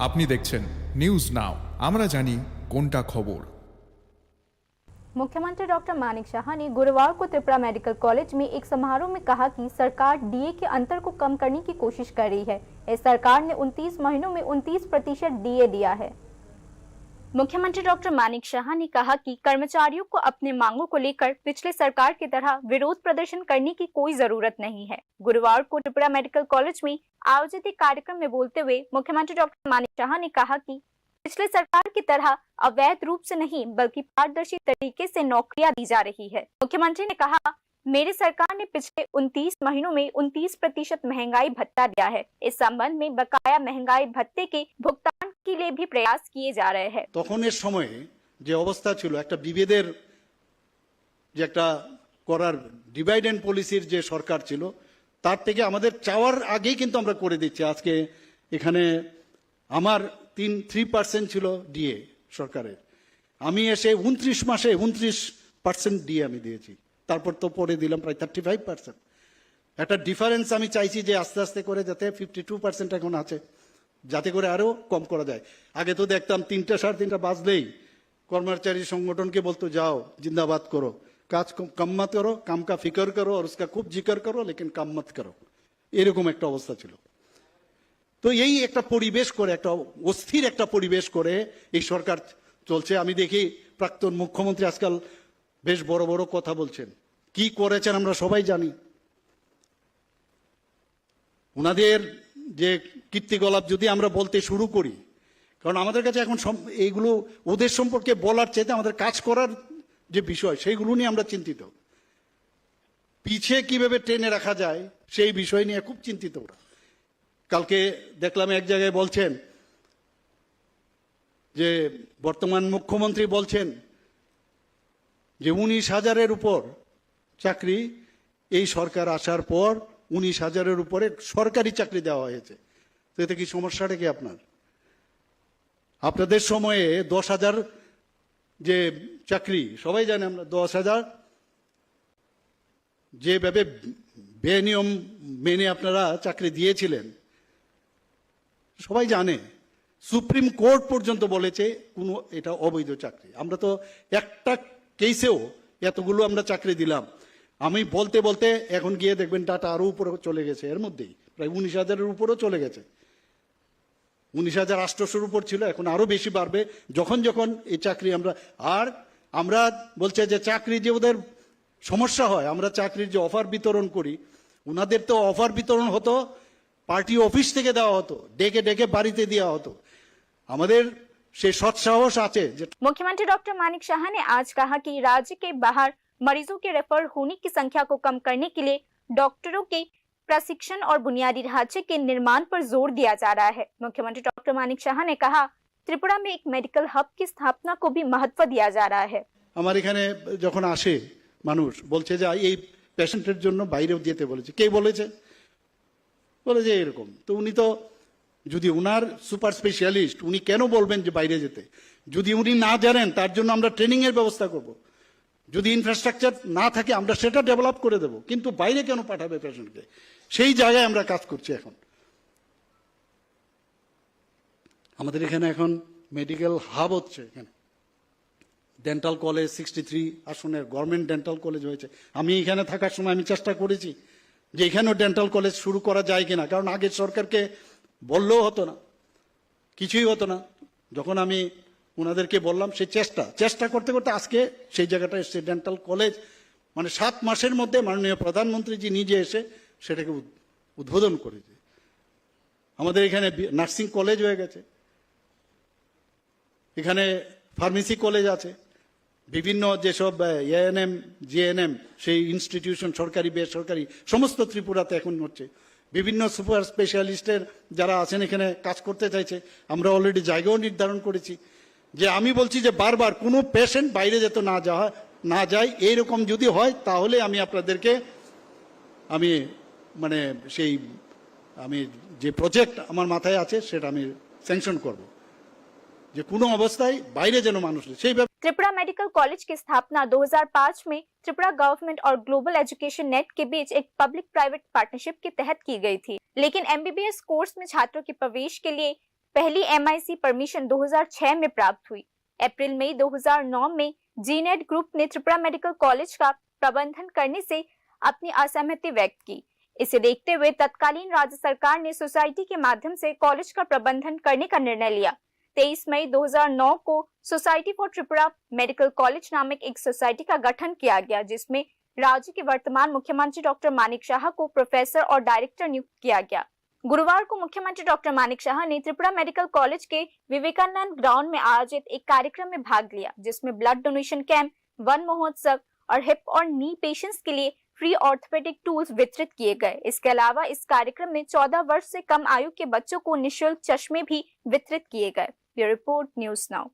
আপনি দেখছেন news now, আমরা জানি কোনটা খবর। मुख्यमंत्री डॉक्टर मानिक शाह ने गुरुवार को त्रिपुरा मेडिकल कॉलेज में एक समारोह में कहा कि सरकार डीए के अंतर को कम करने की कोशिश कर रही है। इस सरकार ने 29 महीनों में 29% डीए दिया है। मुख्यमंत्री डॉक्टर मानिक शाह ने कहा कि कर्मचारियों को अपने मांगों को लेकर पिछले सरकार की तरह विरोध प्रदर्शन करने की कोई जरूरत नहीं है। गुरुवार को त्रिपुरा मेडिकल कॉलेज में आयोजित एक कार्यक्रम में बोलते हुए मुख्यमंत्री डॉक्टर मानिक शाह ने कहा कि पिछले सरकार की तरह अवैध रूप से नहीं बल्कि पारदर्शी तरीके से नौकरियां दी जा रही है। मुख्यमंत्री ने कहा, मेरी सरकार ने पिछले 29 महीनों में 29% महंगाई भत्ता दिया है। इस संबंध में बकाया महंगाई भत्ते के भुगतान के लिए भी प्रयास किए जा रहे हैं। তখনের সময়ে যে অবস্থা ছিল, একটা বিভেদের যে একটা করার ডিভাইড এন্ড পলিসির যে সরকার ছিল, তার থেকে আমাদের চাওয়ার আগেই কিন্তু আমরা করে দিচ্ছি। আজকে এখানে আমার 3% ছিল ডিএ সরকারের, আমি এসে 29 মাসে 29% ডিএ আমি দিয়েছি। তারপর তো পরে দিলাম প্রায় 35%। একটা ডিফারেন্স আমি চাইছি যে আস্তে আস্তে করে যাতে 52% এখন আছে, যাতে করে আরো কম করা যায়। আগে তো দেখতাম 3টা 3:30 বাজলেই কর্মচারী সংগঠনকে বলতো যাও জিন্দাবাদ করো, কাজ কম মত করো, কাম কা ফিকর করো और उसका खूब जिक्र करो लेकिन काम मत करो, এরকম একটা অবস্থা ছিল। তো এই একটা পরিবেশ করে, একটা অস্থির একটা পরিবেশ করে এই সরকার চলছে। আমি দেখি প্রাক্তন মুখ্যমন্ত্রী আজকাল বেশ বড় বড় কথা বলছেন, কি করেছেন আমরা সবাই জানি। ওনাদের যে কীর্তিকলাপ যদি আমরা বলতে শুরু করি, কারণ আমাদের কাছে এখন এইগুলো ওদের সম্পর্কে বলার চাইতে আমাদের কাজ করার যে বিষয় সেইগুলো নিয়ে আমরা চিন্তিত। পিছিয়ে কিভাবে টেনে রাখা যায় সেই বিষয় নিয়ে খুব চিন্তিত ওরা। কালকে দেখলাম এক জায়গায় বলছেন যে বর্তমান মুখ্যমন্ত্রী বলছেন যে 19,000-এর উপর চাকরি এই সরকার আসার পর 19,000-এর উপরে সরকারি চাকরি দেওয়া হয়েছে। তো এতে কি সমস্যাটা কি আপনাদের সময়ে 10,000 যে চাকরি সবাই জানে, আমরা 10,000 যেভাবে বেনিয়ম মেনে আপনারা চাকরি দিয়েছিলেন সবাই জানে। সুপ্রিম কোর্ট পর্যন্ত বলেছে কোনো এটা অবৈধ চাকরি। আমরা তো একটা কেসেও এতগুলো আমরা চাকরি দিলাম। আমি বলতে বলতে এখন গিয়ে দেখবেন ডাটা আরো উপরে চলে গেছে, এর মধ্যেই প্রায় 19,000-এর উপরেও চলে গেছে। 19,800-এর উপর ছিল, এখন আরো বেশি বাড়বে যখন যখন এই চাকরি আমরা বলছে যে চাকরি যে ওদের সমস্যা হয়, আমরা চাকরির যে অফার বিতরণ করি, ওনাদের তো অফার বিতরণ হতো পার্টি অফিস থেকে দেওয়া হতো, ডেকে ডেকে বাড়িতে দেওয়া হতো। আমাদের সেই সৎসাহস আছে। मुख्यमंत्री डॉक्टर मानिक शाह ने आज कहा कि राज्य के बाहर मरीजों के रेफर होने की संख्या को कम करने के लिए डॉक्टरों के प्रशिक्षण और बुनियादी ढांचे के निर्माण पर जोर दिया जा रहा है। मुख्यमंत्री डॉक्टर मानिक शाह ने कहा, त्रिपुरा में एक मेडिकल हब की स्थापना को भी महत्व दिया जा रहा है। আমার এখানে যখন আসে মানুষ বলছে যে এই পেশেন্টের জন্য বাইরেও যেতে বলেছে, কে বলেছে? বলে যে এরকম। তো উনি তো যদি উনার সুপার স্পেশালিস্ট, উনি কেন বলবেন যে বাইরে যেতে? যদি উনি না জানেন তার জন্য আমরা ট্রেনিং এর ব্যবস্থা করব। যদি ইনফ্রাস্ট্রাকচার না থাকে আমরা সেটা ডেভেলপ করে দেব, কিন্তু বাইরে কেন পাঠাবে পেশেন্টকে? সেই জায়গায় আমরা কাজ করছি এখন। আমাদের এখানে এখন মেডিকেল হাব হচ্ছে, এখানে ডেন্টাল কলেজ 63 আসনের গভর্নমেন্ট ডেন্টাল কলেজ হয়েছে। আমি এখানে থাকার সময় আমি চেষ্টা করেছি যে এখানেও ডেন্টাল কলেজ শুরু করা যায় কিনা, কারণ আগের সরকারকে বললেও হতো না, কিছুই হতো না। যখন আমি ওনাদেরকে বললাম সেই চেষ্টা করতে করতে আজকে সেই জায়গাটা এসছে, ডেন্টাল কলেজ। মানে 7 মাসের মধ্যে মাননীয় প্রধানমন্ত্রীজি নিজে এসে সেটাকে উদ্বোধন করেছে। আমাদের এখানে নার্সিং কলেজ হয়ে গেছে, এখানে ফার্মেসি কলেজ আছে, বিভিন্ন যেসব এএনএম জিএনএম সেই ইনস্টিটিউশন সরকারি বেসরকারি সমস্ত ত্রিপুরাতে এখন হচ্ছে। বিভিন্ন সুপার স্পেশালিস্টের যারা আছেন এখানে কাজ করতে চাইছে, আমরা অলরেডি জায়গাও নির্ধারণ করেছি। যে আমি বলছি যে বারবার কোনো পেশেন্ট বাইরে যেত না যায়, এইরকম যদি হয় তাহলে আমি আপনাদেরকে মানে আমি যে প্রজেক্ট আমার মাথায় আছে সেটা আমি স্যাংশন করব, যে কোনো অবস্থায় বাইরে যেন মানুষ সেই। त्रिपुरा मेडिकल कॉलेज की स्थापना 2005 में त्रिपुरा गवर्नमेंट और ग्लोबल एजुकेशन नेट के बीच एक पब्लिक प्राइवेट पार्टनरशिप के तहत की गई थी, लेकिन एमबीबीएस कोर्स में छात्रों के प्रवेश के लिए पहली MIC परमिशन 2006 में प्राप्त हुई। अप्रैल मई 2009 में जीनेट ग्रुप ने त्रिपुरा मेडिकल कॉलेज का प्रबंधन करने से अपनी असहमति व्यक्त की। इसे देखते हुए तत्कालीन राज्य सरकार ने सोसाइटी के माध्यम से कॉलेज का प्रबंधन करने का निर्णय लिया। 23 मई 2009 को society for Tripura medical college नामक एक सोसाइटी का गठन किया गया, जिसमें राज्य के वर्तमान मुख्यमंत्री डॉक्टर मानिक शाह को प्रोफेसर और डायरेक्टर नियुक्त किया गया। गुरुवार को मुख्यमंत्री डॉक्टर मानिक शाह ने त्रिपुरा मेडिकल कॉलेज के विवेकानंद ग्राउंड में आयोजित एक कार्यक्रम में भाग लिया, जिसमें ब्लड डोनेशन कैंप, वन महोत्सव और हिप और नी पेशेंट्स के लिए फ्री ऑर्थोपेडिक टूल्स वितरित किए गए। इसके अलावा इस कार्यक्रम में 14 वर्ष से कम आयु के बच्चों को निःशुल्क चश्मे भी वितरित किए गए। Bureau report, news now.